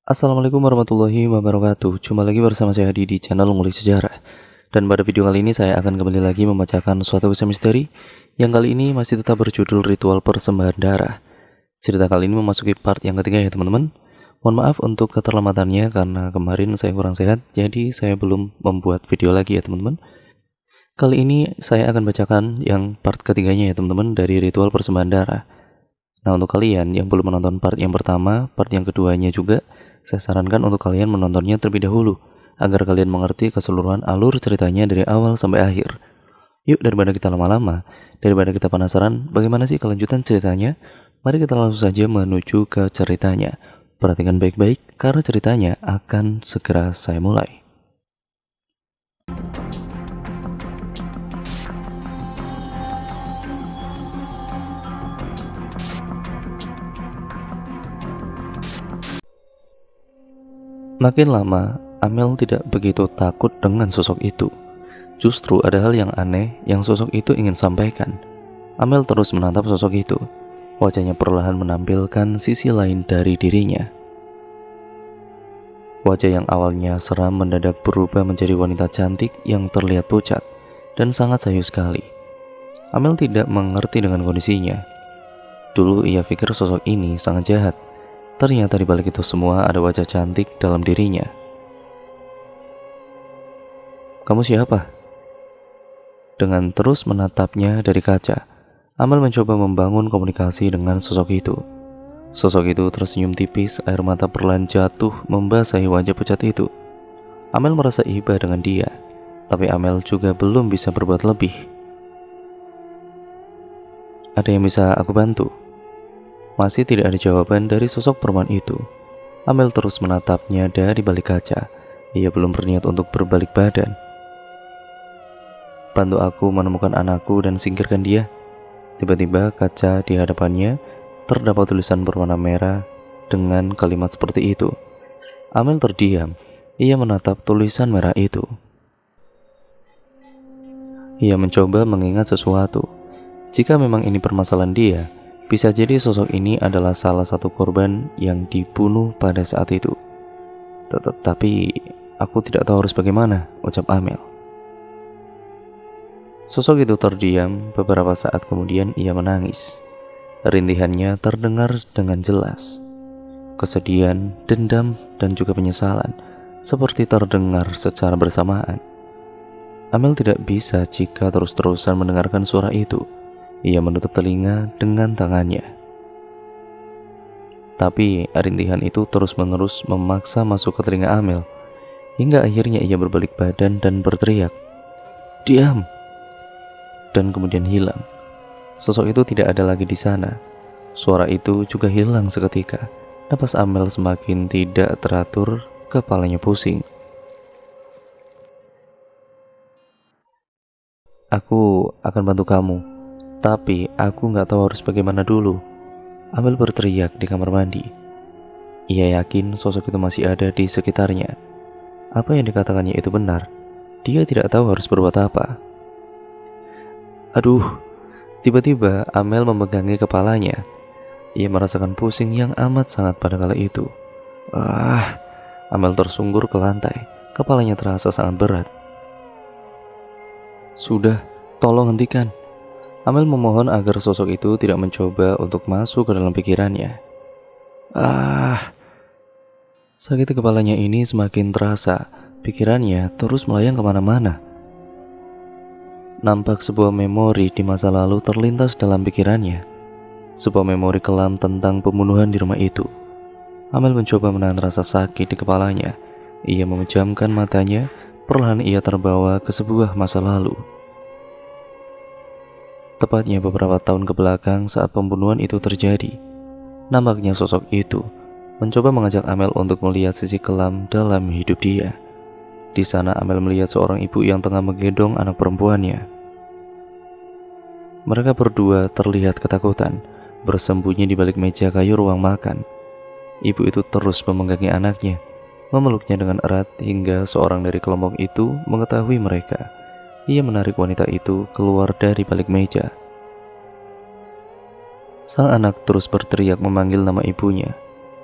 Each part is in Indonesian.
Assalamualaikum warahmatullahi wabarakatuh. Jumpa lagi bersama saya Hadi di channel Ngulik Sejarah. Dan pada video kali ini saya akan kembali lagi membacakan suatu kisah misteri yang kali ini masih tetap berjudul Ritual Persembahan Darah. Cerita kali ini memasuki part yang ketiga ya teman-teman. Mohon maaf untuk keterlambatannya karena kemarin saya kurang sehat, jadi saya belum membuat video lagi ya teman-teman. Kali ini saya akan bacakan yang part ketiganya ya teman-teman dari Ritual Persembahan Darah. Nah, untuk kalian yang belum menonton part yang pertama, part yang keduanya juga, saya sarankan untuk kalian menontonnya terlebih dahulu, agar kalian mengerti keseluruhan alur ceritanya dari awal sampai akhir. Yuk, daripada kita lama-lama, daripada kita penasaran bagaimana sih kelanjutan ceritanya, mari kita langsung saja menuju ke ceritanya. Perhatikan baik-baik, karena ceritanya akan segera saya mulai. Makin lama, Amel tidak begitu takut dengan sosok itu. Justru ada hal yang aneh yang sosok itu ingin sampaikan. Amel terus menatap sosok itu. Wajahnya perlahan menampilkan sisi lain dari dirinya. Wajah yang awalnya seram mendadak berubah menjadi wanita cantik yang terlihat pucat dan sangat sayu sekali. Amel tidak mengerti dengan kondisinya. Dulu ia pikir sosok ini sangat jahat. Ternyata di balik itu semua ada wajah cantik dalam dirinya. "Kamu siapa?" Dengan terus menatapnya dari kaca, Amel mencoba membangun komunikasi dengan sosok itu. Sosok itu tersenyum tipis, air mata perlahan jatuh membasahi wajah pucat itu. Amel merasa iba dengan dia, tapi Amel juga belum bisa berbuat lebih. "Ada yang bisa aku bantu?" Masih tidak ada jawaban dari sosok perempuan itu. Amel terus menatapnya dari balik kaca. Ia belum berniat untuk berbalik badan. "Bantu aku menemukan anakku dan singkirkan dia." Tiba-tiba kaca di hadapannya terdapat tulisan berwarna merah dengan kalimat seperti itu. Amel terdiam. Ia menatap tulisan merah itu. Ia mencoba mengingat sesuatu. Jika memang ini permasalahan dia, bisa jadi sosok ini adalah salah satu korban yang dibunuh pada saat itu. Tapi aku tidak tahu harus bagaimana, ucap Amel. Sosok itu terdiam. Beberapa saat kemudian ia menangis. Rintihannya terdengar dengan jelas. Kesedihan, dendam, dan juga penyesalan seperti terdengar secara bersamaan. Amel tidak bisa jika terus-terusan mendengarkan suara itu. Ia menutup telinga dengan tangannya. Tapi rintihan itu terus-menerus memaksa masuk ke telinga Amel, hingga akhirnya ia berbalik badan dan berteriak, "Diam!" Dan kemudian hilang. Sosok itu tidak ada lagi di sana. Suara itu juga hilang seketika. Napas Amel semakin tidak teratur, kepalanya pusing. "Aku akan bantu kamu, tapi aku nggak tahu harus bagaimana dulu." Amel berteriak di kamar mandi. Ia yakin sosok itu masih ada di sekitarnya. Apa yang dikatakannya itu benar. Dia tidak tahu harus berbuat apa. Aduh, tiba-tiba Amel memegangi kepalanya. Ia merasakan pusing yang amat sangat pada kala itu. Amel tersungkur ke lantai. Kepalanya terasa sangat berat. "Sudah, tolong hentikan." Amel memohon agar sosok itu tidak mencoba untuk masuk ke dalam pikirannya. Sakit kepalanya ini semakin terasa. Pikirannya terus melayang kemana-mana. Nampak sebuah memori di masa lalu terlintas dalam pikirannya. Sebuah memori kelam tentang pembunuhan di rumah itu. Amel mencoba menahan rasa sakit di kepalanya. Ia memejamkan matanya. Perlahan ia terbawa ke sebuah masa lalu. Tepatnya beberapa tahun ke belakang saat pembunuhan itu terjadi. Nampaknya sosok itu mencoba mengajak Amel untuk melihat sisi kelam dalam hidup dia. Di sana Amel melihat seorang ibu yang tengah menggendong anak perempuannya. Mereka berdua terlihat ketakutan, bersembunyi di balik meja kayu ruang makan. Ibu itu terus memenggangi anaknya, memeluknya dengan erat hingga seorang dari kelompok itu mengetahui mereka. Ia menarik wanita itu keluar dari balik meja. Sang anak terus berteriak memanggil nama ibunya.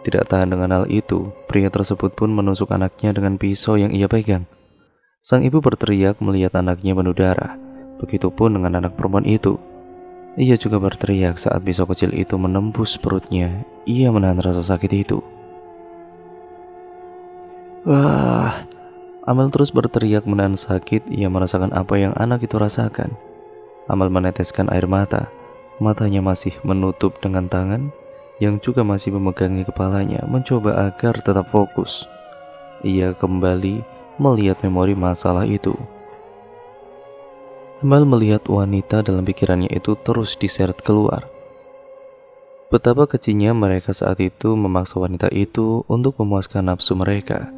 Tidak tahan dengan hal itu, pria tersebut pun menusuk anaknya dengan pisau yang ia pegang. Sang ibu berteriak melihat anaknya penuh darah. Begitupun dengan anak perempuan itu. Ia juga berteriak saat pisau kecil itu menembus perutnya. Ia menahan rasa sakit itu. Wah, Amel terus berteriak menahan sakit. Ia merasakan apa yang anak itu rasakan. Amel meneteskan air mata. Matanya masih menutup dengan tangan yang juga masih memegangi kepalanya, mencoba agar tetap fokus. Ia kembali melihat memori masalah itu. Amel melihat wanita dalam pikirannya itu terus diseret keluar. Betapa kecilnya mereka saat itu memaksa wanita itu untuk memuaskan nafsu mereka.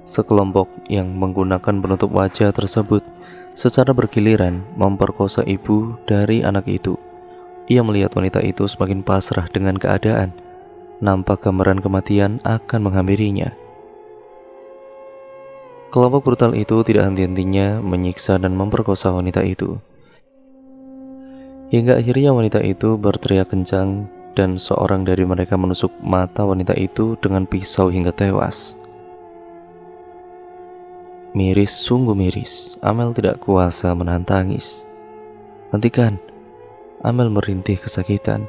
Sekelompok yang menggunakan penutup wajah tersebut secara bergiliran memperkosa ibu dari anak itu. Ia melihat wanita itu semakin pasrah dengan keadaan. Nampak gambaran kematian akan menghampirinya. Kelompok brutal itu tidak henti-hentinya menyiksa dan memperkosa wanita itu. Hingga akhirnya wanita itu berteriak kencang dan seorang dari mereka menusuk mata wanita itu dengan pisau hingga tewas. Miris, sungguh miris. Amel tidak kuasa menahan tangis. Hentikan. Amel merintih kesakitan.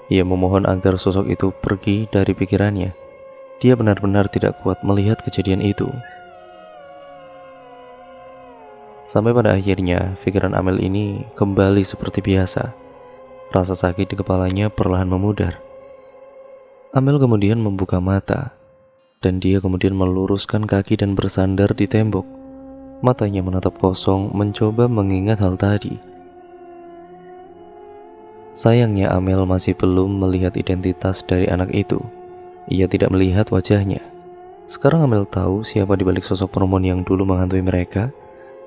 Ia memohon agar sosok itu pergi dari pikirannya. Dia benar-benar tidak kuat melihat kejadian itu. Sampai pada akhirnya, pikiran Amel ini kembali seperti biasa. Rasa sakit di kepalanya perlahan memudar. Amel kemudian membuka mata. Dan dia kemudian meluruskan kaki dan bersandar di tembok. Matanya menatap kosong, mencoba mengingat hal tadi. Sayangnya Amel masih belum melihat identitas dari anak itu. Ia tidak melihat wajahnya. Sekarang Amel tahu siapa di balik sosok perempuan yang dulu menghantui mereka.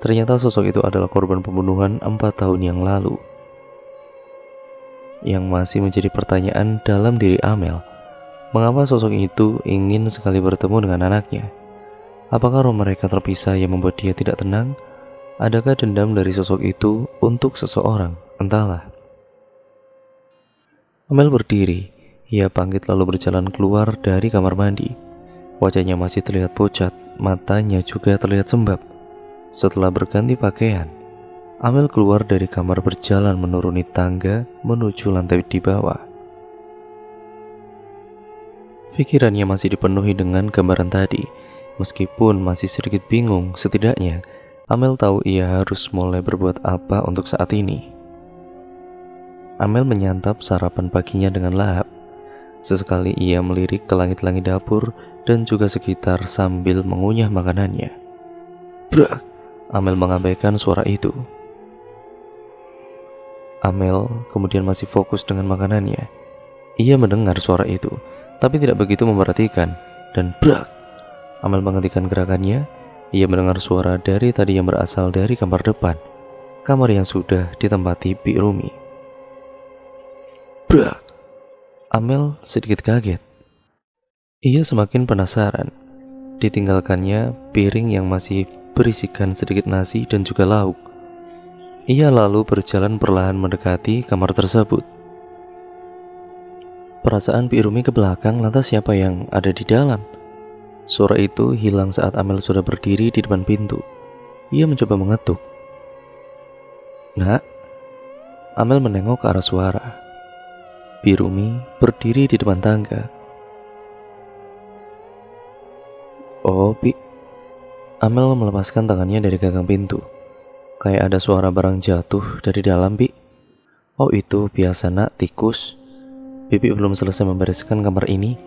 Ternyata sosok itu adalah korban pembunuhan 4 tahun yang lalu. Yang masih menjadi pertanyaan dalam diri Amel, mengapa sosok itu ingin sekali bertemu dengan anaknya? Apakah roh mereka terpisah yang membuat dia tidak tenang? Adakah dendam dari sosok itu untuk seseorang? Entahlah. Amel berdiri. Ia bangkit lalu berjalan keluar dari kamar mandi. Wajahnya masih terlihat pucat, matanya juga terlihat sembab. Setelah berganti pakaian, Amel keluar dari kamar berjalan menuruni tangga menuju lantai di bawah. Pikirannya masih dipenuhi dengan gambaran tadi. Meskipun masih sedikit bingung, setidaknya Amel tahu ia harus mulai berbuat apa untuk saat ini. Amel menyantap sarapan paginya dengan lahap. Sesekali ia melirik ke langit-langit dapur dan juga sekitar sambil mengunyah makanannya. Brak! Amel mengabaikan suara itu. Amel kemudian masih fokus dengan makanannya. Ia mendengar suara itu, tapi tidak begitu memperhatikan. Dan brak! Amel menghentikan gerakannya. Ia mendengar suara dari tadi yang berasal dari kamar depan, kamar yang sudah ditempati Bi Rumi. Brak! Amel sedikit kaget. Ia semakin penasaran. Ditinggalkannya piring yang masih berisikan sedikit nasi dan juga lauk. Ia lalu berjalan perlahan mendekati kamar tersebut. Perasaan Bi Rumi ke belakang, lantas siapa yang ada di dalam? Suara itu hilang saat Amel sudah berdiri di depan pintu. Ia mencoba mengetuk. Nak? Amel menengok ke arah suara. Bi Rumi berdiri di depan tangga. Oh, Bi. Amel melepaskan tangannya dari gagang pintu. Kayak ada suara barang jatuh dari dalam, Bi. Oh, itu biasa nak, tikus. Bibi belum selesai membereskan kamar ini.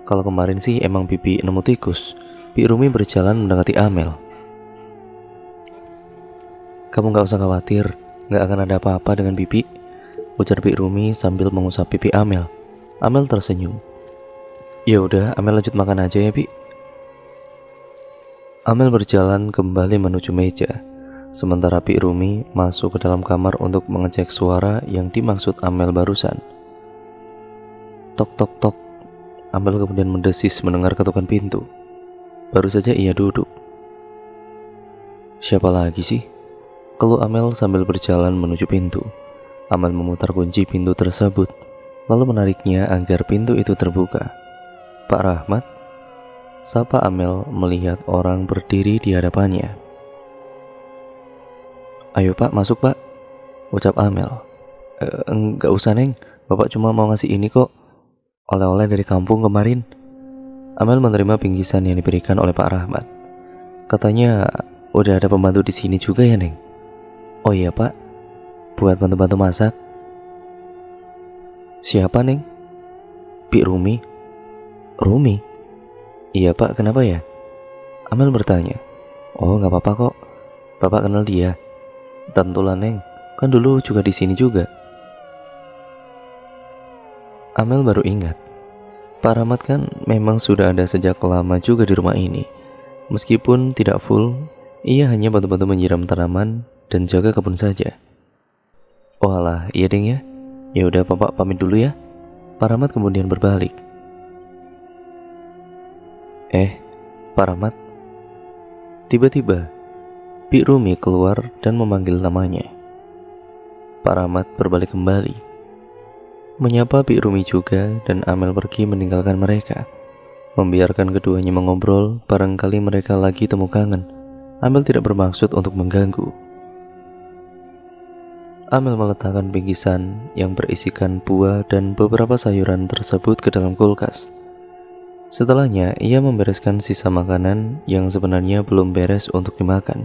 Kalau kemarin sih emang Bibi nemu tikus. Bi Rumi berjalan mendekati Amel. Kamu gak usah khawatir, gak akan ada apa-apa dengan Bibi, ujar Bi Rumi sambil mengusap pipi Amel. Amel tersenyum. Ya udah, Amel lanjut makan aja ya, Bi. Amel berjalan kembali menuju meja, sementara Bi Rumi masuk ke dalam kamar untuk mengecek suara yang dimaksud Amel barusan. Tok tok tok. Amel kemudian mendesis mendengar ketukan pintu. Baru saja ia duduk. Siapa lagi sih? Keluh Amel sambil berjalan menuju pintu. Amel memutar kunci pintu tersebut. lalu menariknya agar pintu itu terbuka. "Pak Rahmat?" sapa Amel melihat orang berdiri di hadapannya. "Ayo Pak, masuk Pak," ucap Amel. Enggak usah Neng, Bapak cuma mau ngasih ini kok, oleh-oleh dari kampung kemarin." Amel menerima bingkisan yang diberikan oleh Pak Rahmat. "Katanya udah ada pembantu di sini juga ya Neng?" "Oh iya Pak, buat bantu-bantu masak." "Siapa Neng?" "Bik Rumi." "Rumi?" "Iya Pak, kenapa ya?" Amel bertanya. "Oh nggak apa-apa kok, Bapak kenal dia." "Tentulah Neng, kan dulu juga di sini juga." Amel baru ingat, Pak Rahmat kan memang sudah ada sejak lama juga di rumah ini. Meskipun tidak full, ia hanya bantu-bantu menyiram tanaman dan jaga kebun saja. "Oh alah, iya deng ya. Ya udah Bapak pamit dulu ya." Pak Rahmat kemudian berbalik. Pak Rahmat." Tiba-tiba, Bik Rumi keluar dan memanggil namanya. Pak Rahmat berbalik kembali, menyapa Bik Rumi juga, dan Amel pergi meninggalkan mereka, membiarkan keduanya mengobrol. Barangkali mereka lagi temu kangen. Amel tidak bermaksud untuk mengganggu. Amel meletakkan bingkisan yang berisikan buah dan beberapa sayuran tersebut ke dalam kulkas. Setelahnya, ia membereskan sisa makanan yang sebenarnya belum beres untuk dimakan.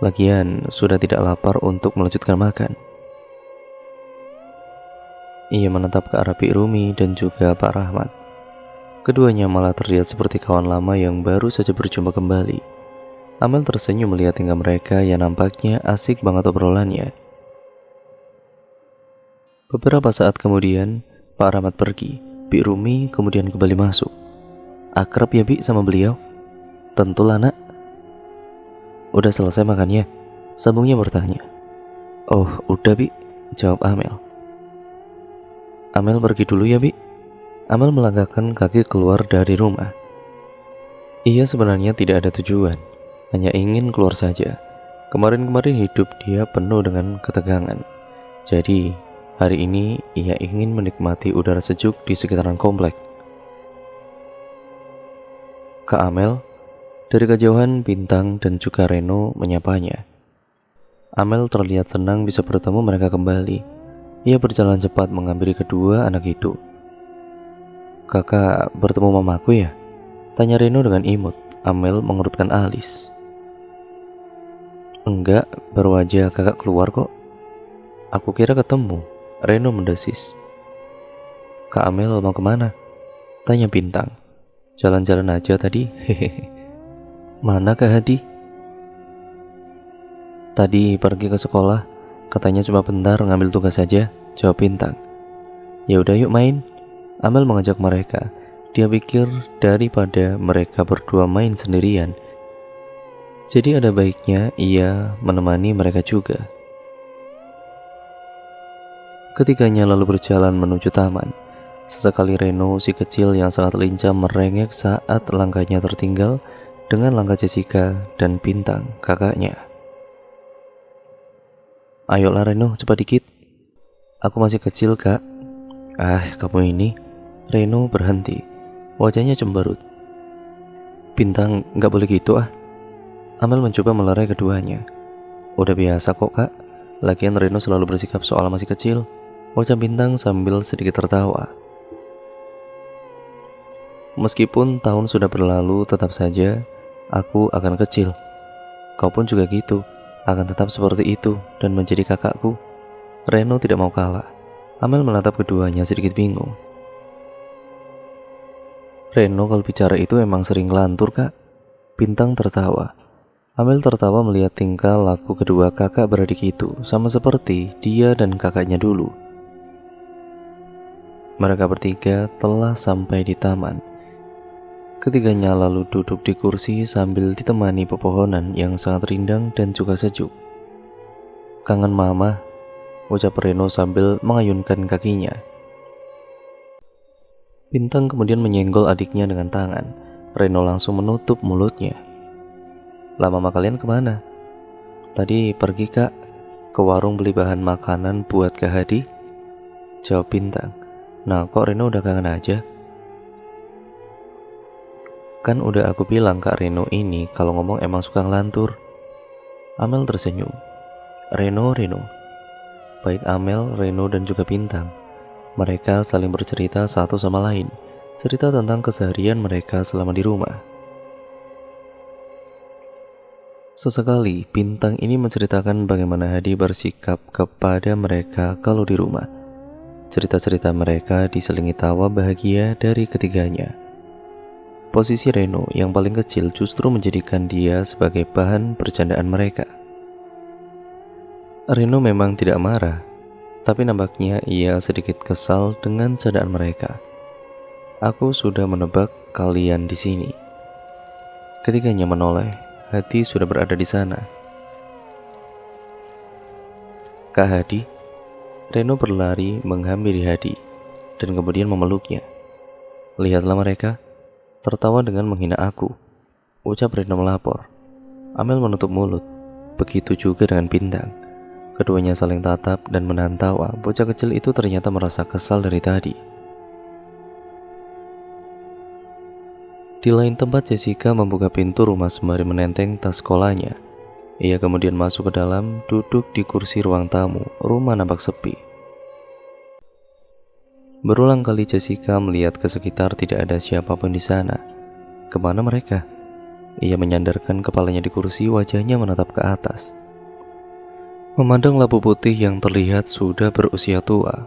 Lagian, sudah tidak lapar untuk melanjutkan makan. Ia menatap ke arah Bik Rumi dan juga Pak Rahmat. Keduanya malah terlihat seperti kawan lama yang baru saja berjumpa kembali. Amel tersenyum melihat tingkah mereka yang nampaknya asik banget obrolannya. Beberapa saat kemudian, Pak Rahmat pergi. Bik Rumi kemudian kembali masuk. "Akrab ya Bik sama beliau?" "Tentulah nak." "Udah selesai makannya?" sambungnya bertanya. "Oh udah Bik," jawab Amel. "Amel pergi dulu ya Bik." Amel melangkahkan kaki keluar dari rumah. Ia sebenarnya tidak ada tujuan, hanya ingin keluar saja. Kemarin-kemarin hidup dia penuh dengan ketegangan. Jadi hari ini ia ingin menikmati udara sejuk di sekitaran komplek. "Kak Amel." Dari kejauhan Bintang dan juga Reno menyapanya. Amel terlihat senang bisa bertemu mereka kembali. Ia berjalan cepat menghampiri kedua anak itu. "Kakak bertemu mamaku ya?" tanya Reno dengan imut. Amel mengerutkan alis. "Enggak, baru aja kakak keluar kok." "Aku kira ketemu." Reno mendesis. "Kak Amel mau kemana?" tanya Bintang. "Jalan-jalan aja tadi, hehehe." "Mana Kak Hadi?" "Tadi pergi ke sekolah, katanya cuma bentar ngambil tugas saja," jawab Bintang. "Ya udah yuk main." Amel mengajak mereka. Dia pikir daripada mereka berdua main sendirian, jadi ada baiknya ia menemani mereka juga. Ketiganya lalu berjalan menuju taman. Sesekali Reno, si kecil yang sangat lincah, merengek saat langkahnya tertinggal dengan langkah Jessica dan Bintang, kakaknya. "Ayolah Reno, cepat dikit." "Aku masih kecil kak." "Ah, kamu ini." Reno berhenti, wajahnya cemberut. "Bintang, gak boleh gitu ah." Amel mencoba melerai keduanya. "Udah biasa kok kak, lagian Reno selalu bersikap soal masih kecil," ucap Bintang sambil sedikit tertawa. "Meskipun tahun sudah berlalu, tetap saja aku akan kecil. Kau pun juga gitu, akan tetap seperti itu dan menjadi kakakku." Reno tidak mau kalah. Amel menatap keduanya sedikit bingung. "Reno kalau bicara itu emang sering ngelantur kak." Bintang tertawa. Amel tertawa melihat tingkah laku kedua kakak beradik itu, sama seperti dia dan kakaknya dulu. Mereka bertiga telah sampai di taman. Ketiganya lalu duduk di kursi sambil ditemani pepohonan yang sangat rindang dan juga sejuk. "Kangen mama," ucap Reno sambil mengayunkan kakinya. Bintang kemudian menyenggol adiknya dengan tangan. Reno langsung menutup mulutnya. "Lah mama kalian kemana?" "Tadi pergi kak, ke warung beli bahan makanan buat Kak Hadi," jawab Bintang. Nah, kok Reno udah kangen aja? Kan udah aku bilang Kak Reno ini kalau ngomong emang suka ngelantur. Amel tersenyum. Reno. Baik Amel, Reno dan juga Bintang. Mereka saling bercerita satu sama lain. Cerita tentang keseharian mereka selama di rumah. Sesekali, Bintang ini menceritakan bagaimana Hadi bersikap kepada mereka kalau di rumah. Cerita-cerita mereka diselingi tawa bahagia dari ketiganya. Posisi Reno yang paling kecil justru menjadikan dia sebagai bahan bercandaan mereka. Reno memang tidak marah, tapi nampaknya ia sedikit kesal dengan candaan mereka. Aku sudah menebak kalian di sini. Ketiganya menoleh, Hadi sudah berada di sana. Kak Hadi, Reno berlari menghampiri Hadi dan kemudian memeluknya. Lihatlah mereka, tertawa dengan menghina aku, ucap Reno melapor. Amel menutup mulut, begitu juga dengan Bintang. Keduanya saling tatap dan menahan tawa. Bocah kecil itu ternyata merasa kesal dari tadi. Di lain tempat, Jessica membuka pintu rumah sembari menenteng tas sekolahnya. Ia kemudian masuk ke dalam, duduk di kursi ruang tamu. Rumah nampak sepi. Berulang kali Jessica melihat ke sekitar, tidak ada siapapun di sana. Kemana mereka? Ia menyandarkan kepalanya di kursi, wajahnya menatap ke atas. Memandang lampu putih yang terlihat sudah berusia tua.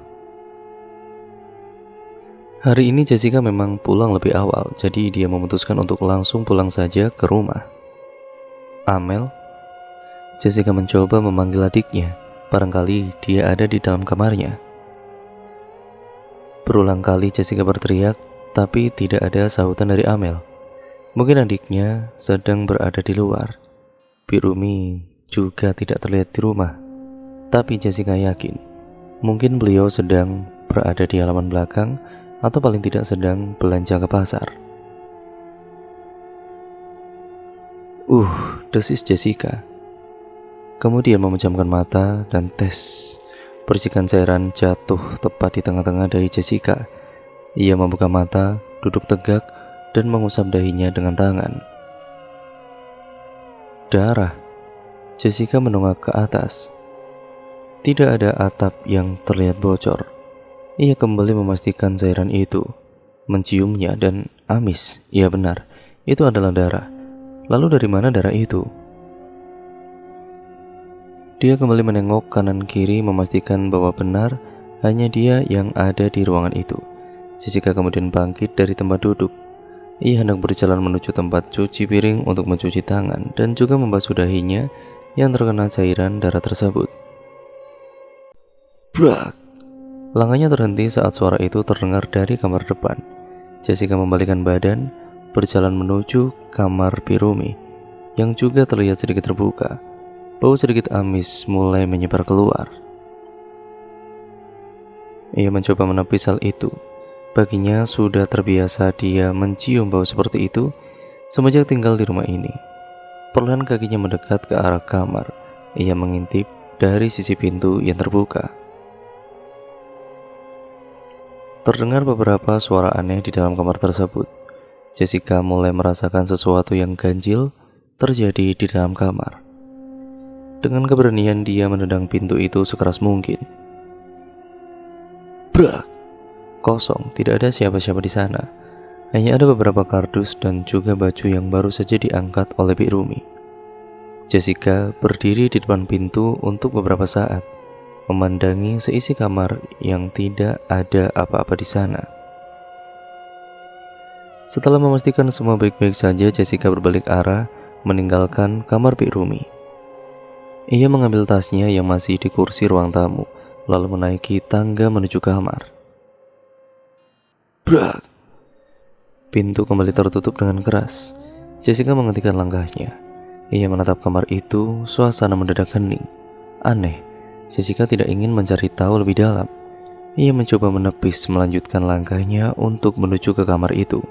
Hari ini Jessica memang pulang lebih awal, jadi dia memutuskan untuk langsung pulang saja ke rumah. Amel? Jessica mencoba memanggil adiknya, barangkali dia ada di dalam kamarnya. Berulang kali Jessica berteriak, tapi tidak ada sahutan dari Amel. Mungkin adiknya sedang berada di luar. Birumi juga tidak terlihat di rumah. Tapi Jessica yakin, mungkin beliau sedang berada di halaman belakang atau paling tidak sedang belanja ke pasar. Desis Jessica. Kemudian memejamkan mata dan tes. Percikan cairan jatuh tepat di tengah-tengah dahi Jessica. Ia membuka mata, duduk tegak, dan mengusap dahinya dengan tangan. Darah. Jessica menunggak ke atas. Tidak ada atap yang terlihat bocor. Ia kembali memastikan cairan itu, menciumnya dan amis. Iya benar, itu adalah darah. Lalu dari mana darah itu? Dia kembali menengok kanan kiri memastikan bahwa benar hanya dia yang ada di ruangan itu. Jessica kemudian bangkit dari tempat duduk. Ia hendak berjalan menuju tempat cuci piring untuk mencuci tangan dan juga membasuh dahinya yang terkena cairan darah tersebut. Brak! Langkahnya terhenti saat suara itu terdengar dari kamar depan. Jessica membalikkan badan, berjalan menuju kamar Birumi, yang juga terlihat sedikit terbuka. Bau sedikit amis mulai menyebar keluar. Ia mencoba menepis hal itu. Baginya sudah terbiasa dia mencium bau seperti itu semenjak tinggal di rumah ini. Perlahan kakinya mendekat ke arah kamar. Ia mengintip dari sisi pintu yang terbuka. Terdengar beberapa suara aneh di dalam kamar tersebut. Jessica mulai merasakan sesuatu yang ganjil terjadi di dalam kamar. Dengan keberanian dia menendang pintu itu sekeras mungkin. Brak! Kosong, tidak ada siapa-siapa di sana. Hanya ada beberapa kardus dan juga baju yang baru saja diangkat oleh Birumi. Jessica berdiri di depan pintu untuk beberapa saat, memandangi seisi kamar yang tidak ada apa-apa di sana. Setelah memastikan semua baik-baik saja, Jessica berbalik arah, meninggalkan kamar Birumi. Ia mengambil tasnya yang masih di kursi ruang tamu, lalu menaiki tangga menuju kamar. Brak! Pintu kembali tertutup dengan keras. Jessica menghentikan langkahnya. Ia menatap kamar itu, suasana mendadak hening. Aneh, Jessica tidak ingin mencari tahu lebih dalam. Ia mencoba menepis melanjutkan langkahnya untuk menuju ke kamar itu.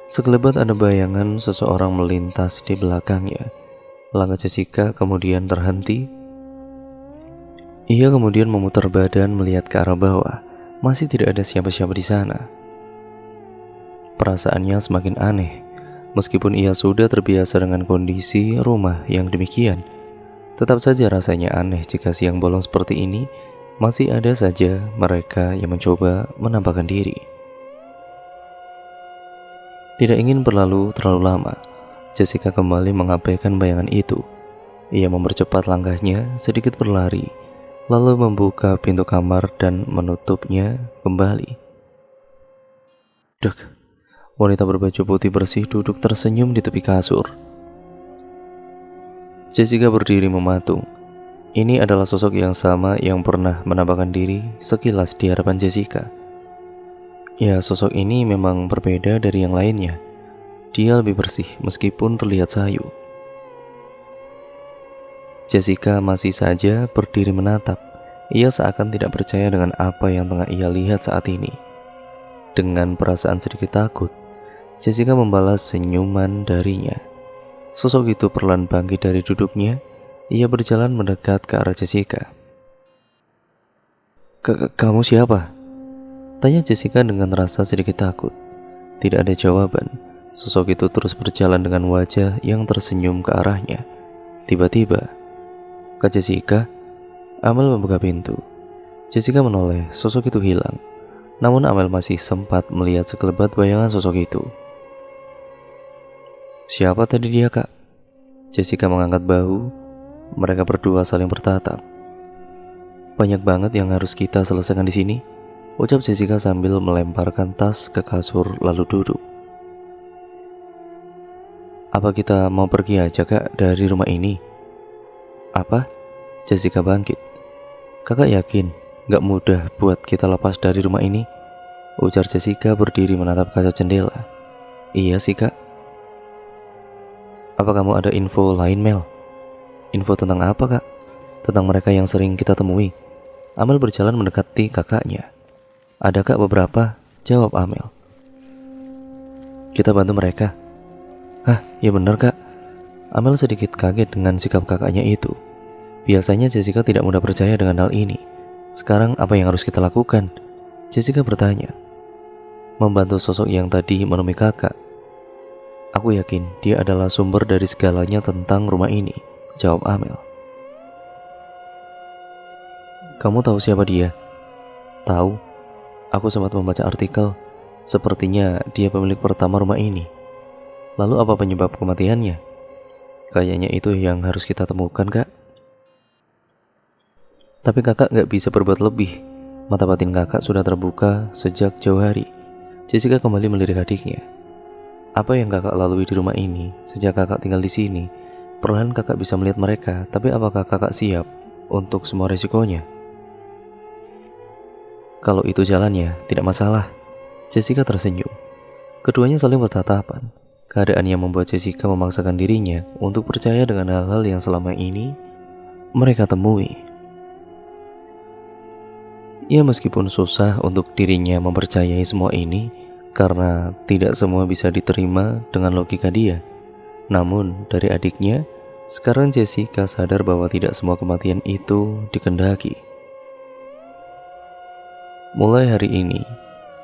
Sekelebat ada bayangan seseorang melintas di belakangnya. Langkah Jessica kemudian terhenti. Ia kemudian memutar badan melihat ke arah bawah. Masih tidak ada siapa-siapa di sana. Perasaannya semakin aneh. Meskipun ia sudah terbiasa dengan kondisi rumah yang demikian, tetap saja rasanya aneh jika siang bolong seperti ini masih ada saja mereka yang mencoba menampakkan diri. Tidak ingin berlalu terlalu lama, Jessica kembali mengabaikan bayangan itu. Ia mempercepat langkahnya, sedikit berlari, lalu membuka pintu kamar dan menutupnya kembali. Dek, wanita berbaju putih bersih duduk tersenyum di tepi kasur. Jessica berdiri mematung. Ini adalah sosok yang sama yang pernah menampakkan diri sekilas di hadapan Jessica. Ya, sosok ini memang berbeda dari yang lainnya. Dia lebih bersih meskipun terlihat sayu. Jessica masih saja berdiri menatap. Ia seakan tidak percaya dengan apa yang tengah ia lihat saat ini. Dengan perasaan sedikit takut, Jessica membalas senyuman darinya. Sosok itu perlahan bangkit dari duduknya. Ia berjalan mendekat ke arah Jessica. Kamu siapa? Tanya Jessica dengan rasa sedikit takut. Tidak ada jawaban. Sosok itu terus berjalan dengan wajah yang tersenyum ke arahnya. Tiba-tiba, Kak Jessica, Amel membuka pintu. Jessica menoleh, sosok itu hilang. Namun Amel masih sempat melihat sekelebat bayangan sosok itu. Siapa tadi dia, Kak? Jessica mengangkat bahu. Mereka berdua saling bertatap. Banyak banget yang harus kita selesaikan di sini, ucap Jessica sambil melemparkan tas ke kasur lalu duduk. Apa kita mau pergi aja, Kak, dari rumah ini? Apa? Jessica bangkit. Kakak yakin gak mudah buat kita lepas dari rumah ini? Ujar Jessica berdiri menatap kaca jendela. Iya sih, Kak. Apa kamu ada info lain, Mel? Info tentang apa, Kak? Tentang mereka yang sering kita temui. Amel berjalan mendekati kakaknya. Ada, Kak, beberapa, jawab Amel. Kita bantu mereka. Hah, ya benar, Kak. Amel sedikit kaget dengan sikap kakaknya itu. Biasanya Jessica tidak mudah percaya dengan hal ini. Sekarang apa yang harus kita lakukan? Jessica bertanya. Membantu sosok yang tadi menemui kakak. Aku yakin dia adalah sumber dari segalanya tentang rumah ini, jawab Amel. Kamu tahu siapa dia? Tahu. Aku sempat membaca artikel. Sepertinya dia pemilik pertama rumah ini. Lalu apa penyebab kematiannya? Kayaknya itu yang harus kita temukan, Kak. Tapi kakak gak bisa berbuat lebih. Mata batin kakak sudah terbuka sejak jauh hari. Jessica kembali melirik adiknya. Apa yang kakak lalui di rumah ini sejak kakak tinggal di sini? Perlahan kakak bisa melihat mereka, tapi apakah kakak siap untuk semua resikonya? Kalau itu jalannya, tidak masalah. Jessica tersenyum. Keduanya saling bertatapan. Keadaan yang membuat Jessica memaksakan dirinya untuk percaya dengan hal-hal yang selama ini mereka temui. Ya, meskipun susah untuk dirinya mempercayai semua ini, karena tidak semua bisa diterima dengan logika dia. Namun dari adiknya, sekarang Jessica sadar bahwa tidak semua kematian itu dikehendaki. Mulai hari ini,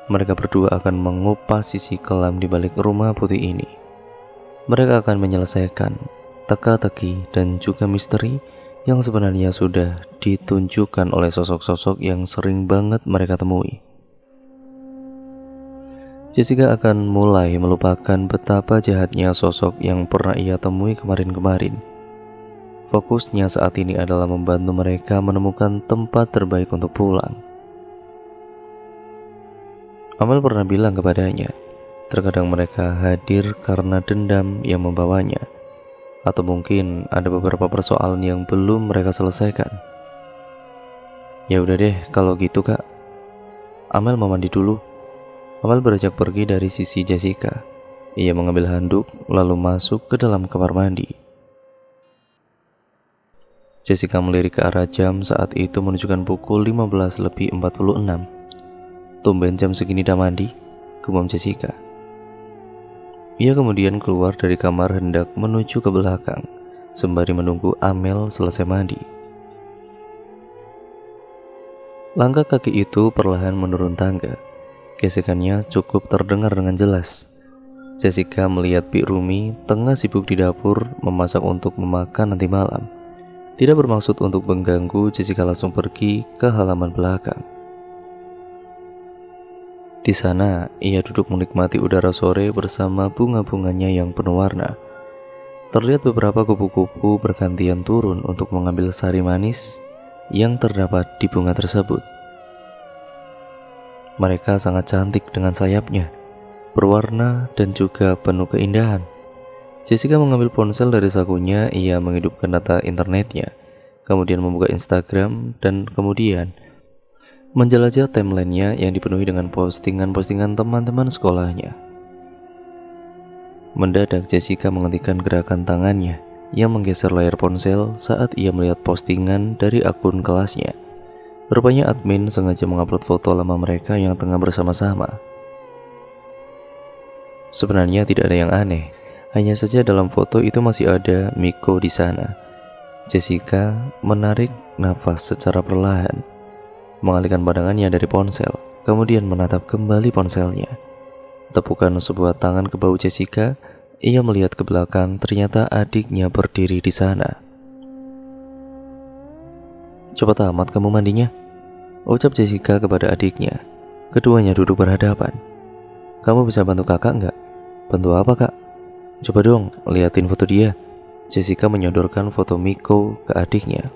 mereka berdua akan mengupas sisi kelam di balik rumah putih ini. Mereka akan menyelesaikan teka-teki dan juga misteri yang sebenarnya sudah ditunjukkan oleh sosok-sosok yang sering banget mereka temui. Jessica akan mulai melupakan betapa jahatnya sosok yang pernah ia temui kemarin-kemarin. Fokusnya saat ini adalah membantu mereka menemukan tempat terbaik untuk pulang. Amel pernah bilang kepadanya, terkadang mereka hadir karena dendam yang membawanya, atau mungkin ada beberapa persoalan yang belum mereka selesaikan. Ya udah deh, kalau gitu, Kak. Amel mau mandi dulu. Amel beranjak pergi dari sisi Jessica. Ia mengambil handuk lalu masuk ke dalam kamar mandi. Jessica melirik ke arah jam saat itu menunjukkan pukul 15:46. Tumben jam segini dah mandi, gumam Jessica. Ia kemudian keluar dari kamar hendak menuju ke belakang, sembari menunggu Amel selesai mandi. Langkah kaki itu perlahan menurun tangga. Gesekannya cukup terdengar dengan jelas. Jessica melihat Bik Rumi tengah sibuk di dapur memasak untuk memakan nanti malam. Tidak bermaksud untuk mengganggu, Jessica langsung pergi ke halaman belakang. Di sana, ia duduk menikmati udara sore bersama bunga-bunganya yang penuh warna. Terlihat beberapa kupu-kupu bergantian turun untuk mengambil sari manis yang terdapat di bunga tersebut. Mereka sangat cantik dengan sayapnya, berwarna dan juga penuh keindahan. Jessica mengambil ponsel dari sakunya, ia menghidupkan data internetnya, kemudian membuka Instagram dan kemudian menjelajah timeline-nya yang dipenuhi dengan postingan-postingan teman-teman sekolahnya. Mendadak Jessica menghentikan gerakan tangannya yang menggeser layar ponsel saat ia melihat postingan dari akun kelasnya. Rupanya admin sengaja mengupload foto lama mereka yang tengah bersama-sama. Sebenarnya tidak ada yang aneh, hanya saja dalam foto itu masih ada Miko di sana. Jessica menarik nafas secara perlahan, mengalihkan pandangannya dari ponsel, kemudian menatap kembali ponselnya. Tepukan sebuah tangan ke bahu Jessica, ia melihat ke belakang, ternyata adiknya berdiri di sana. "Cepat amat kamu mandinya," ucap Jessica kepada adiknya. Keduanya duduk berhadapan. "Kamu bisa bantu kakak nggak?" "Bantu apa, Kak?" "Coba dong, liatin foto dia." Jessica menyodorkan foto Miko ke adiknya.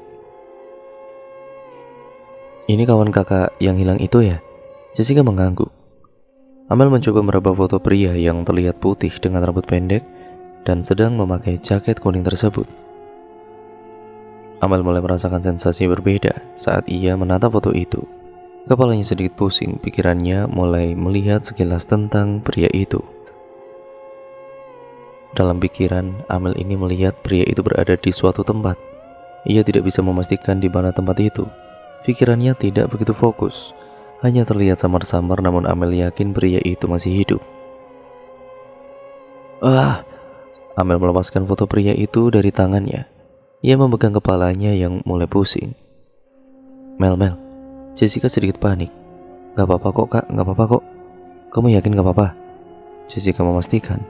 "Ini kawan kakak yang hilang itu ya?" Jessica mengangguk. Amel mencoba meraba foto pria yang terlihat putih dengan rambut pendek dan sedang memakai jaket kuning tersebut. Amel mulai merasakan sensasi berbeda saat ia menatap foto itu. Kepalanya sedikit pusing, pikirannya mulai melihat sekilas tentang pria itu. Dalam pikiran, Amel ini melihat pria itu berada di suatu tempat. Ia tidak bisa memastikan di mana tempat itu. Pikirannya tidak begitu fokus, hanya terlihat samar-samar, namun Amel yakin pria itu masih hidup. Amel melepaskan foto pria itu dari tangannya. Ia memegang kepalanya yang mulai pusing. Mel, Jessica sedikit panik. "Gak apa-apa kok, Kak, gak apa-apa kok." "Kamu yakin gak apa-apa?" Jessica memastikan.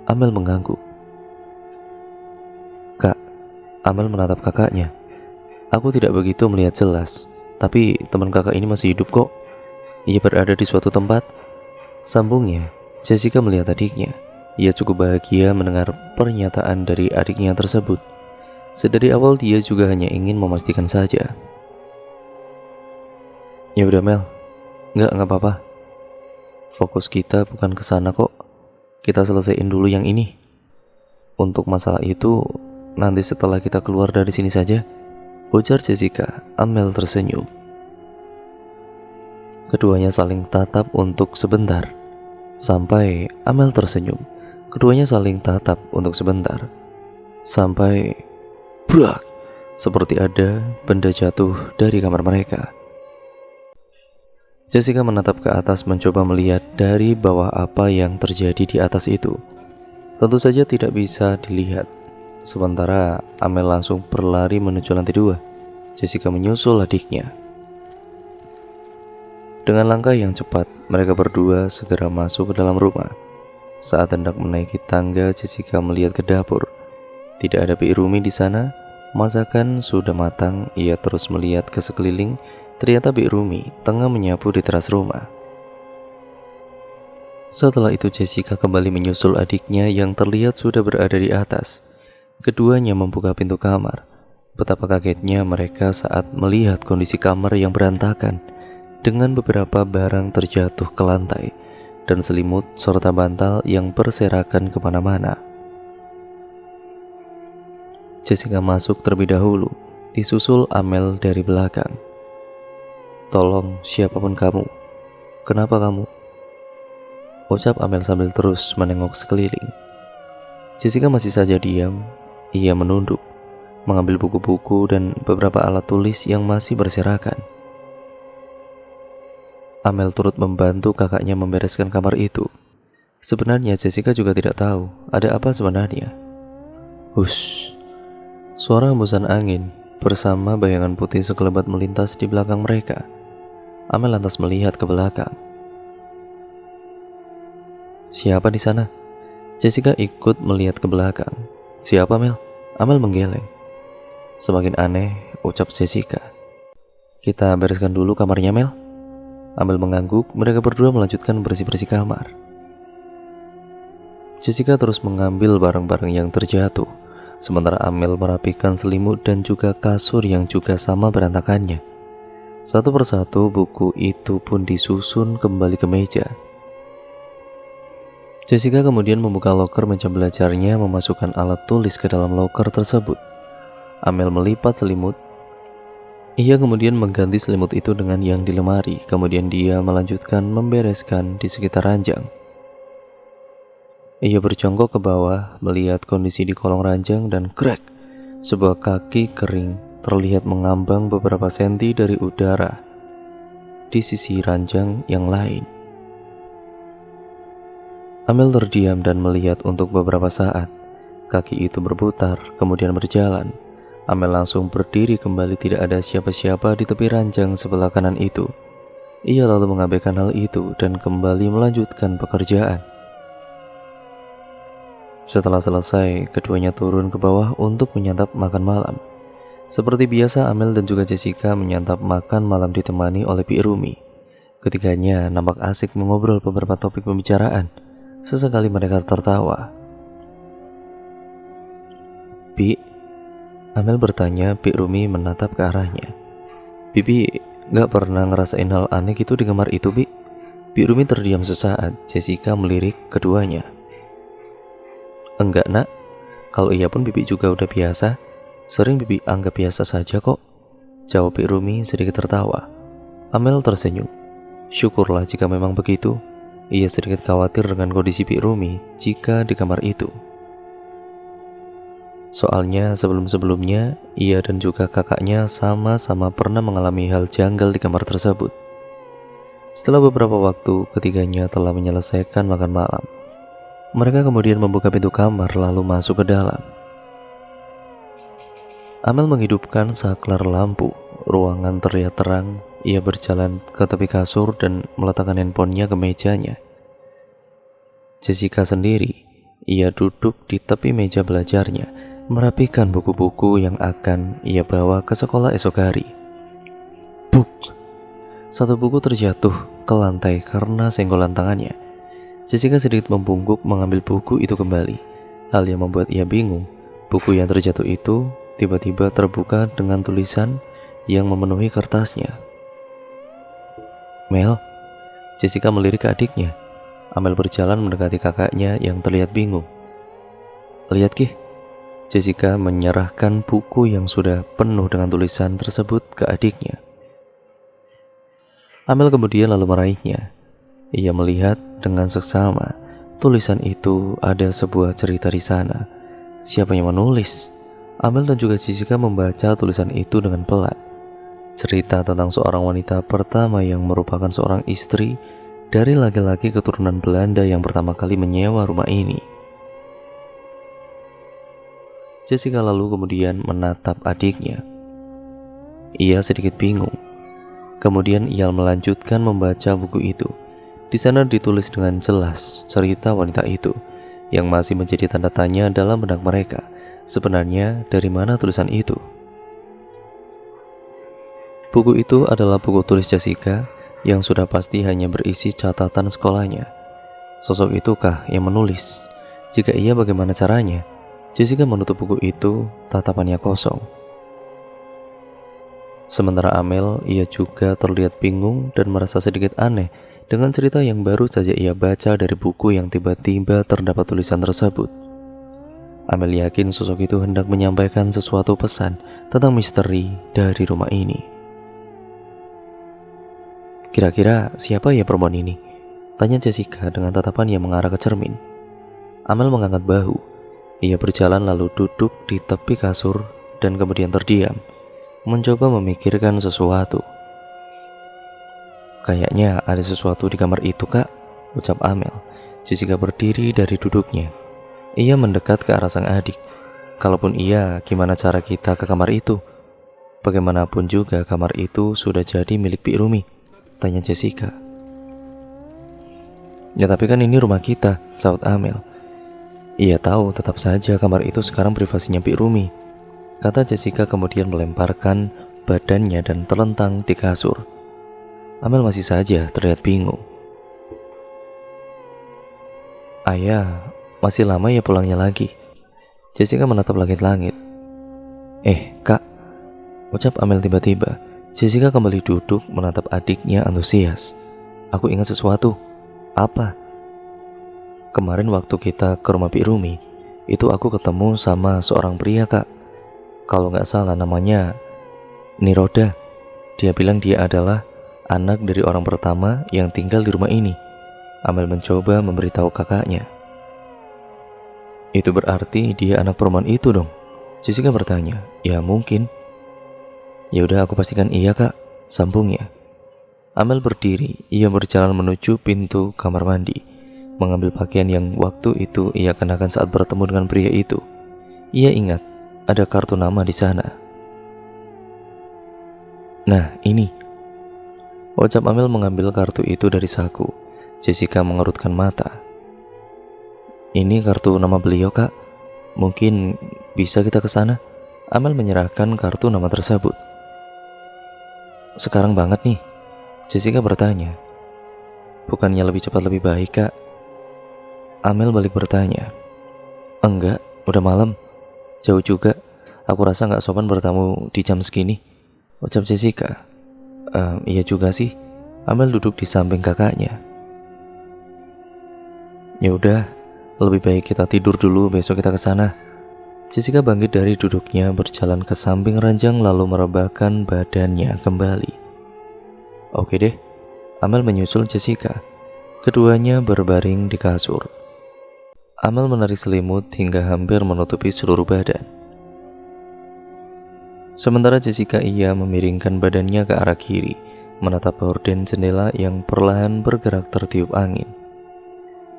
Amel mengangguk. "Kak," Amel menatap kakaknya. "Aku tidak begitu melihat jelas, tapi teman kakak ini masih hidup kok. Ia berada di suatu tempat." Sambungnya. Jessica melihat adiknya. Ia cukup bahagia mendengar pernyataan dari adiknya tersebut. Sedari awal dia juga hanya ingin memastikan saja. "Ya udah Mel, nggak apa-apa. Fokus kita bukan ke sana kok. Kita selesaiin dulu yang ini. Untuk masalah itu nanti setelah kita keluar dari sini saja," ujar Jessica. Amel tersenyum. Keduanya saling tatap untuk sebentar. Sampai Amel tersenyum. Keduanya saling tatap untuk sebentar. Sampai brak, seperti ada benda jatuh dari kamar mereka. Jessica menatap ke atas mencoba melihat dari bawah apa yang terjadi di atas itu. Tentu saja tidak bisa dilihat. Sementara Amel langsung berlari menuju lantai 2. Jessica menyusul adiknya. Dengan langkah yang cepat, mereka berdua segera masuk ke dalam rumah. Saat hendak menaiki tangga, Jessica melihat ke dapur. Tidak ada Bik Rumi di sana. Masakan sudah matang. Ia terus melihat ke sekeliling. Ternyata Bik Rumi tengah menyapu di teras rumah. Setelah itu Jessica kembali menyusul adiknya yang terlihat sudah berada di atas. Keduanya membuka pintu kamar. Betapa kagetnya mereka saat melihat kondisi kamar yang berantakan, dengan beberapa barang terjatuh ke lantai dan selimut serta bantal yang berserakan kemana-mana. Jessica masuk terlebih dahulu, disusul Amel dari belakang. "Tolong siapapun kamu, kenapa kamu?" ucap Amel sambil terus menengok sekeliling. Jessica masih saja diam. Ia menunduk, mengambil buku-buku dan beberapa alat tulis yang masih berserakan. Amel turut membantu kakaknya membereskan kamar itu. Sebenarnya Jessica juga tidak tahu ada apa sebenarnya. Hush, suara hembusan angin bersama bayangan putih sekelebat melintas di belakang mereka. Amel lantas melihat ke belakang. Siapa di sana? Jessica ikut melihat ke belakang. Siapa, Mel? Amel menggeleng. Semakin aneh, ucap Jessica. Kita bereskan dulu kamarnya, Mel. Amel mengangguk, mereka berdua melanjutkan bersih-bersih kamar. Jessica terus mengambil barang-barang yang terjatuh, sementara Amel merapikan selimut dan juga kasur yang juga sama berantakannya. Satu persatu buku itu pun disusun kembali ke meja. Jessica kemudian membuka loker meja belajarnya, memasukkan alat tulis ke dalam loker tersebut. Amel melipat selimut. Ia kemudian mengganti selimut itu dengan yang di lemari. Kemudian dia melanjutkan membereskan di sekitar ranjang. Ia berjongkok ke bawah, melihat kondisi di kolong ranjang dan krek, sebuah kaki kering terlihat mengambang beberapa senti dari udara di sisi ranjang yang lain. Amel terdiam dan melihat untuk beberapa saat. Kaki itu berputar, kemudian berjalan. Amel langsung berdiri kembali, tidak ada siapa-siapa di tepi ranjang sebelah kanan itu. Ia lalu mengabaikan hal itu dan kembali melanjutkan pekerjaan. Setelah selesai, keduanya turun ke bawah untuk menyantap makan malam. Seperti biasa, Amel dan juga Jessica menyantap makan malam ditemani oleh Bi Rumi. Ketiganya nampak asik mengobrol beberapa topik pembicaraan. Sesekali mereka tertawa. Bi, Amel bertanya. Bi Rumi menatap ke arahnya. Bibi gak pernah ngerasain hal aneh gitu di kamar itu, Bi? Bi Rumi terdiam sesaat. Jessica melirik keduanya. Enggak, nak. Kalau iya pun Bibi juga udah biasa. Sering Bibi anggap biasa saja kok, jawab Bi Rumi sedikit tertawa. Amel tersenyum. Syukurlah jika memang begitu. Ia sedikit khawatir dengan kondisi Bi Rumi jika di kamar itu. Soalnya sebelum-sebelumnya ia dan juga kakaknya sama-sama pernah mengalami hal janggal di kamar tersebut. Setelah beberapa waktu, ketiganya telah menyelesaikan makan malam. Mereka kemudian membuka pintu kamar lalu masuk ke dalam. Amel menghidupkan saklar lampu. Ruangan terlihat terang. Ia berjalan ke tepi kasur dan meletakkan handphonenya ke mejanya. Jessica sendiri, ia duduk di tepi meja belajarnya, merapikan buku-buku yang akan ia bawa ke sekolah esok hari. Buk! Satu buku terjatuh ke lantai karena senggolan tangannya. Jessica sedikit membungkuk mengambil buku itu kembali. Hal yang membuat ia bingung, buku yang terjatuh itu tiba-tiba terbuka dengan tulisan yang memenuhi kertasnya. Mel, Jessica melirik ke adiknya. Amel berjalan mendekati kakaknya yang terlihat bingung. Lihat, Ki. Jessica menyerahkan buku yang sudah penuh dengan tulisan tersebut ke adiknya. Amel kemudian lalu meraihnya. Ia melihat dengan seksama. Tulisan itu ada sebuah cerita di sana. Siapa yang menulis? Amel dan juga Jessica membaca tulisan itu dengan pelan. Cerita tentang seorang wanita pertama yang merupakan seorang istri dari laki-laki keturunan Belanda yang pertama kali menyewa rumah ini. Jessica lalu kemudian menatap adiknya. Ia sedikit bingung. Kemudian ia melanjutkan membaca buku itu. Di sana ditulis dengan jelas cerita wanita itu, yang masih menjadi tanda tanya dalam benak mereka. Sebenarnya dari mana tulisan itu? Buku itu adalah buku tulis Jessica yang sudah pasti hanya berisi catatan sekolahnya. Sosok itukah yang menulis? Jika iya, bagaimana caranya? Jessica menutup buku itu, tatapannya kosong. Sementara Amel, ia juga terlihat bingung dan merasa sedikit aneh dengan cerita yang baru saja ia baca dari buku yang tiba-tiba terdapat tulisan tersebut. Amel yakin sosok itu hendak menyampaikan sesuatu pesan tentang misteri dari rumah ini. Kira-kira siapa ya perempuan ini? Tanya Jessica dengan tatapan yang mengarah ke cermin. Amel mengangkat bahu. Ia berjalan lalu duduk di tepi kasur dan kemudian terdiam, mencoba memikirkan sesuatu. Kayaknya ada sesuatu di kamar itu, Kak, ucap Amel. Jessica berdiri dari duduknya. Ia mendekat ke arah sang adik. Kalaupun iya, gimana cara kita ke kamar itu? Bagaimanapun juga kamar itu sudah jadi milik Bi Rumi. Tanya Jessica. Ya tapi kan ini rumah kita, saut Amel. Iya tahu, tetap saja kamar itu sekarang privasinya Pi Rumi, kata Jessica kemudian melemparkan badannya dan terlentang di kasur. Amel masih saja terlihat bingung. Ayah, masih lama ya pulangnya lagi? Jessica menatap langit-langit. Kak, ucap Amel tiba-tiba. Jessica kembali duduk menatap adiknya antusias. Aku ingat sesuatu. Apa? Kemarin waktu kita ke rumah Pi Rumi, itu aku ketemu sama seorang pria, Kak. Kalau nggak salah namanya Niroda. Dia bilang dia adalah anak dari orang pertama yang tinggal di rumah ini. Amel mencoba memberitahu kakaknya. Itu berarti dia anak perempuan itu dong? Jessica bertanya. Ya mungkin. Ya udah aku pastikan iya, Kak, sambungnya. Amel berdiri, ia berjalan menuju pintu kamar mandi, mengambil pakaian yang waktu itu ia kenakan saat bertemu dengan pria itu. Ia ingat ada kartu nama di sana. Nah, ini. Ucap Amel mengambil kartu itu dari saku. Jessica mengerutkan mata. Ini kartu nama beliau, Kak. Mungkin bisa kita ke sana? Amel menyerahkan kartu nama tersebut. Sekarang banget nih, Jessica bertanya. Bukannya lebih cepat lebih baik, Kak? Amel balik bertanya. Enggak, udah malam. Jauh juga. Aku rasa gak sopan bertamu di jam segini, ucap Jessica. Iya juga sih. Amel duduk di samping kakaknya. Ya udah, lebih baik kita tidur dulu, besok kita ke sana. Jessica bangkit dari duduknya, berjalan ke samping ranjang lalu merebahkan badannya kembali. Oke deh, Amel menyusul Jessica. Keduanya berbaring di kasur. Amel menarik selimut hingga hampir menutupi seluruh badan. Sementara Jessica ia memiringkan badannya ke arah kiri, menatap horden jendela yang perlahan bergerak tertiup angin.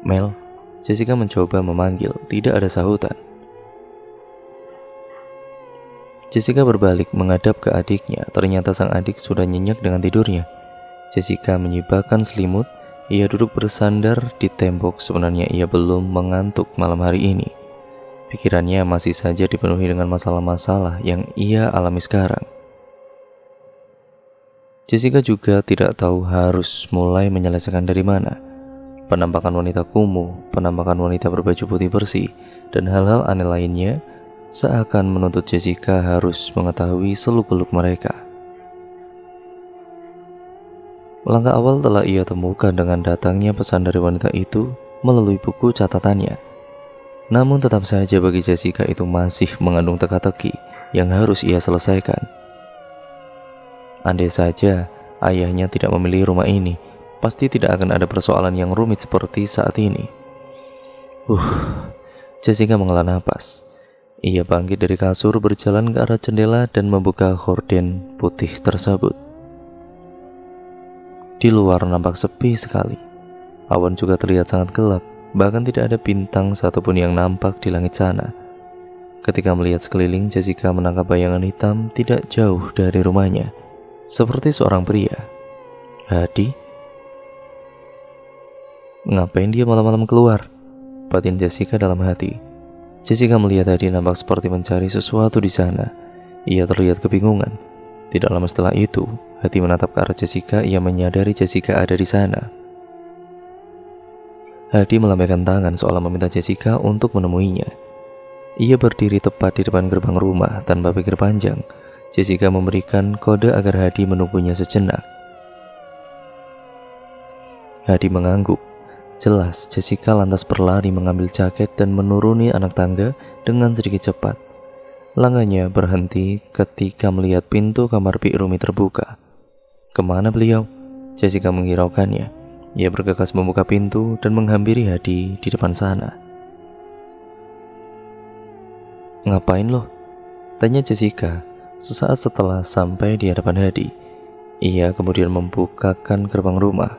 Mel, Jessica mencoba memanggil, tidak ada sahutan. Jessica berbalik menghadap ke adiknya, ternyata sang adik sudah nyenyak dengan tidurnya. Jessica menyibakkan selimut, ia duduk bersandar di tembok, sebenarnya ia belum mengantuk malam hari ini. Pikirannya masih saja dipenuhi dengan masalah-masalah yang ia alami sekarang. Jessica juga tidak tahu harus mulai menyelesaikan dari mana. Penampakan wanita kumuh, penampakan wanita berbaju putih bersih, dan hal-hal aneh lainnya seakan menuntut Jessica harus mengetahui seluk-beluk mereka. Langkah awal telah ia temukan dengan datangnya pesan dari wanita itu melalui buku catatannya. Namun tetap saja bagi Jessica itu masih mengandung teka-teki yang harus ia selesaikan. Andai saja ayahnya tidak memilih rumah ini, pasti tidak akan ada persoalan yang rumit seperti saat ini. Jessica menghela napas. Ia bangkit dari kasur, berjalan ke arah jendela dan membuka horden putih tersebut. Di luar nampak sepi sekali. Awan juga terlihat sangat gelap, bahkan tidak ada bintang satupun yang nampak di langit sana. Ketika melihat sekeliling, Jessica menangkap bayangan hitam tidak jauh dari rumahnya, seperti seorang pria. Hadi? Ngapain dia malam-malam keluar? Batin Jessica dalam hati. Jessica melihat Hadi nampak seperti mencari sesuatu di sana. Ia terlihat kebingungan. Tidak lama setelah itu, Hadi menatap ke arah Jessica. Ia menyadari Jessica ada di sana. Hadi melambaikan tangan seolah meminta Jessica untuk menemuinya. Ia berdiri tepat di depan gerbang rumah tanpa pikir panjang. Jessica memberikan kode agar Hadi menunggunya sejenak. Hadi mengangguk. Jelas, Jessica lantas berlari mengambil jaket dan menuruni anak tangga dengan sedikit cepat. Langkahnya berhenti ketika melihat pintu kamar Pi Rumi terbuka. Kemana beliau? Jessica menghiraukannya. Ia bergegas membuka pintu dan menghampiri Hadi di depan sana. Ngapain lo? Tanya Jessica sesaat setelah sampai di hadapan Hadi. Ia kemudian membukakan gerbang rumah.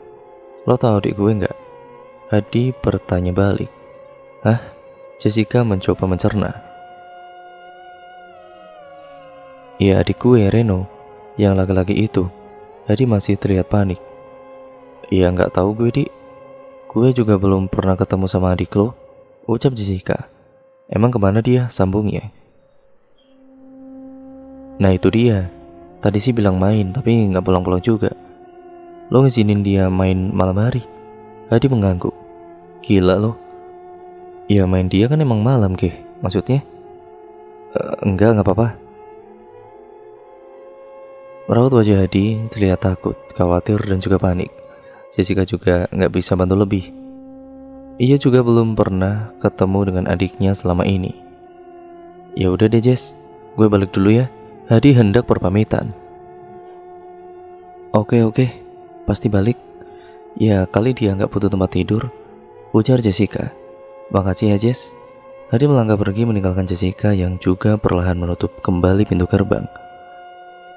Lo tahu adik gue nggak? Hadi bertanya balik. Hah? Jessica mencoba mencerna. Ya adik gue, Reno, yang laki-laki itu. Hadi masih terlihat panik. Ya nggak tahu gue, Dik. Gue juga belum pernah ketemu sama adik lo, ucap Jessica. Emang kemana dia? Sambungnya. Nah itu dia. Tadi sih bilang main, tapi nggak pulang-pulang juga. Lo ngizinin dia main malam hari? Hadi mengangguk. Gila lo. Ya main dia kan emang malam, Ke. Maksudnya? Nggak apa-apa. Raut wajah Hadi terlihat takut, khawatir, dan juga panik. Jessica juga nggak bisa bantu lebih. Ia juga belum pernah ketemu dengan adiknya selama ini. Ya udah deh Jess, gue balik dulu ya. Hadi hendak berpamitan. Oke, pasti balik. Ya kali dia nggak butuh tempat tidur, ujar Jessica. Makasih ya Jess. Hadi melangkah pergi meninggalkan Jessica yang juga perlahan menutup kembali pintu gerbang.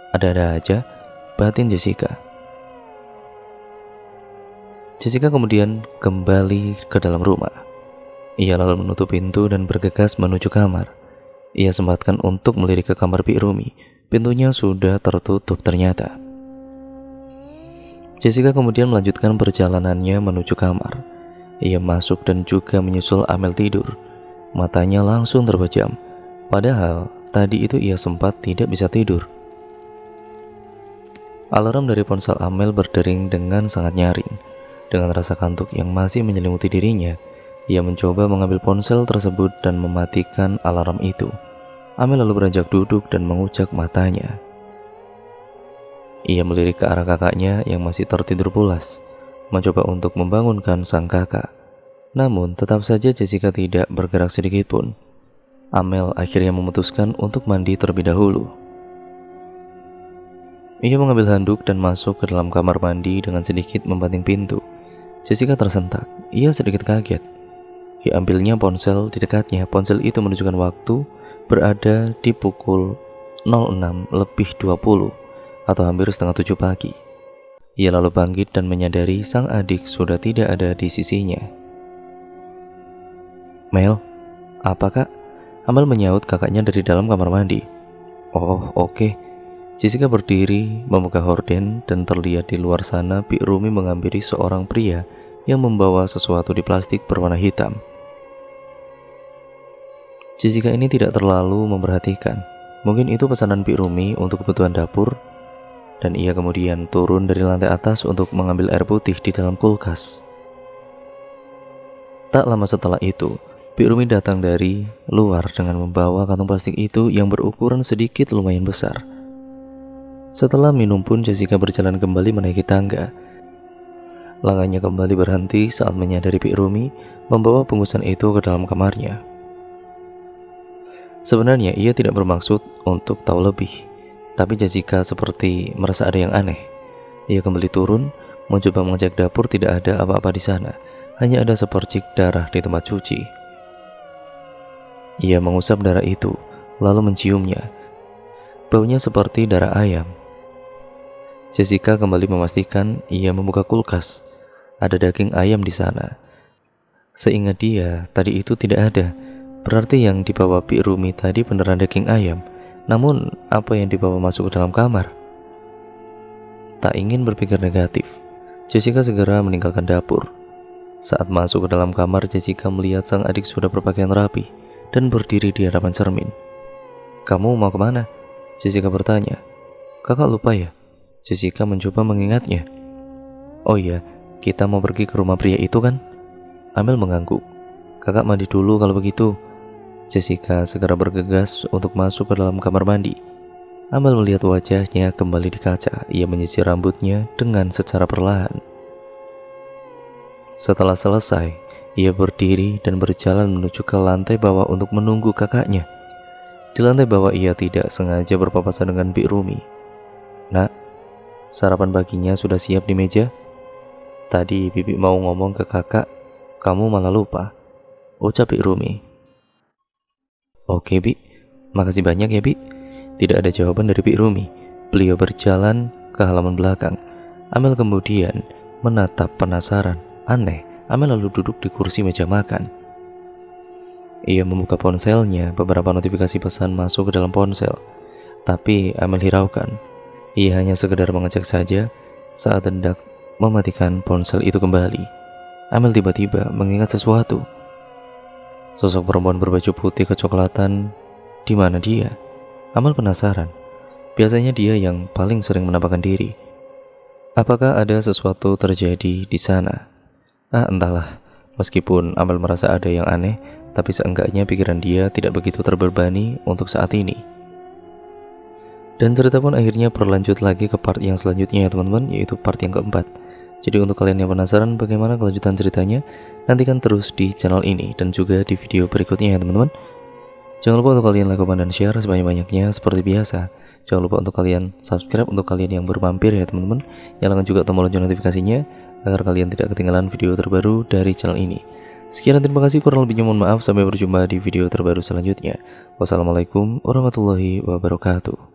Ada-ada aja, batin Jessica. Jessica kemudian kembali ke dalam rumah. Ia lalu menutup pintu dan bergegas menuju kamar. Ia sempatkan untuk melirik ke kamar Bik Rumi. Pintunya sudah tertutup ternyata. Jessica kemudian melanjutkan perjalanannya menuju kamar. Ia masuk dan juga menyusul Amel tidur. Matanya langsung terbejam. Padahal tadi itu ia sempat tidak bisa tidur. Alarm dari ponsel Amel berdering dengan sangat nyaring. Dengan rasa kantuk yang masih menyelimuti dirinya, ia mencoba mengambil ponsel tersebut dan mematikan alarm itu. Amel lalu beranjak duduk dan mengucek matanya. Ia melirik ke arah kakaknya yang masih tertidur pulas, mencoba untuk membangunkan sang kakak. Namun tetap saja Jessica tidak bergerak sedikit pun. Amel akhirnya memutuskan untuk mandi terlebih dahulu. Ia mengambil handuk dan masuk ke dalam kamar mandi dengan sedikit membanting pintu. Jessica tersentak, ia sedikit kaget. Diambilnya ponsel di dekatnya. Ponsel itu menunjukkan waktu berada di pukul 06:20 atau hampir setengah 7 pagi. Ia lalu bangkit dan menyadari sang adik sudah tidak ada di sisinya. Mel, apa kak? Amel menyaut kakaknya dari dalam kamar mandi. Oh, oke. Jessica berdiri, membuka horden, dan terlihat di luar sana Bik Rumi menghampiri seorang pria yang membawa sesuatu di plastik berwarna hitam. Jessica ini tidak terlalu memperhatikan. Mungkin itu pesanan Bik Rumi untuk kebutuhan dapur, dan ia kemudian turun dari lantai atas untuk mengambil air putih di dalam kulkas. Tak lama setelah itu, Bik Rumi datang dari luar dengan membawa kantong plastik itu yang berukuran sedikit lumayan besar. Setelah minum pun Jessica berjalan kembali menaiki tangga. Langkahnya kembali berhenti saat menyadari Bik Rumi membawa bungkusan itu ke dalam kamarnya. Sebenarnya ia tidak bermaksud untuk tahu lebih, tapi Jessica seperti merasa ada yang aneh. Ia kembali turun, mencoba mengecek dapur, tidak ada apa-apa di sana. Hanya ada sepercik darah di tempat cuci. Ia mengusap darah itu, lalu menciumnya. Baunya seperti darah ayam. Jessica kembali memastikan. Ia membuka kulkas. Ada daging ayam di sana. Seingat dia, tadi itu tidak ada. Berarti yang dibawa Bik Rumi tadi beneran daging ayam. Namun, apa yang dibawa masuk ke dalam kamar? Tak ingin berpikir negatif, Jessica segera meninggalkan dapur. Saat masuk ke dalam kamar, Jessica melihat sang adik sudah berpakaian rapi dan berdiri di hadapan cermin. Kamu mau kemana? Jessica bertanya. Kakak lupa ya? Jessica mencoba mengingatnya. Oh iya, kita mau pergi ke rumah pria itu kan? Amel mengangguk. Kakak mandi dulu kalau begitu. Jessica segera bergegas untuk masuk ke dalam kamar mandi. Amel melihat wajahnya kembali di kaca. Ia menyisir rambutnya dengan secara perlahan. Setelah selesai, ia berdiri dan berjalan menuju ke lantai bawah untuk menunggu kakaknya. Di lantai bawah ia tidak sengaja berpapasan dengan Bik Rumi. Nak, sarapan paginya sudah siap di meja? Tadi Bibi mau ngomong ke kakak, kamu malah lupa, ucap Bik Rumi. Oke Bi, makasih banyak ya Bi. Tidak ada jawaban dari Bik Rumi. Beliau berjalan ke halaman belakang. Amel kemudian menatap penasaran. Aneh, Amel lalu duduk di kursi meja makan. Ia membuka ponselnya. Beberapa notifikasi pesan masuk ke dalam ponsel, tapi Amel hiraukan. Ia hanya sekedar mengecek saja. Saat hendak mematikan ponsel itu kembali, Amel tiba-tiba mengingat sesuatu. Sosok perempuan berbaju putih kecoklatan, di mana dia? Amel penasaran. Biasanya dia yang paling sering menampakkan diri. Apakah ada sesuatu terjadi di sana? Entahlah. Meskipun Amel merasa ada yang aneh, tapi seenggaknya pikiran dia tidak begitu terbebani untuk saat ini. Dan cerita pun akhirnya berlanjut lagi ke part yang selanjutnya ya teman-teman, yaitu part yang keempat. Jadi untuk kalian yang penasaran bagaimana kelanjutan ceritanya, nantikan terus di channel ini dan juga di video berikutnya ya teman-teman. Jangan lupa untuk kalian like, comment, dan share sebanyak-banyaknya seperti biasa. Jangan lupa untuk kalian subscribe untuk kalian yang baru mampir ya teman-teman. Nyalakan juga tombol lonceng notifikasinya agar kalian tidak ketinggalan video terbaru dari channel ini. Sekian dan terima kasih, kurang lebihnya mohon maaf. Sampai berjumpa di video terbaru selanjutnya. Wassalamualaikum warahmatullahi wabarakatuh.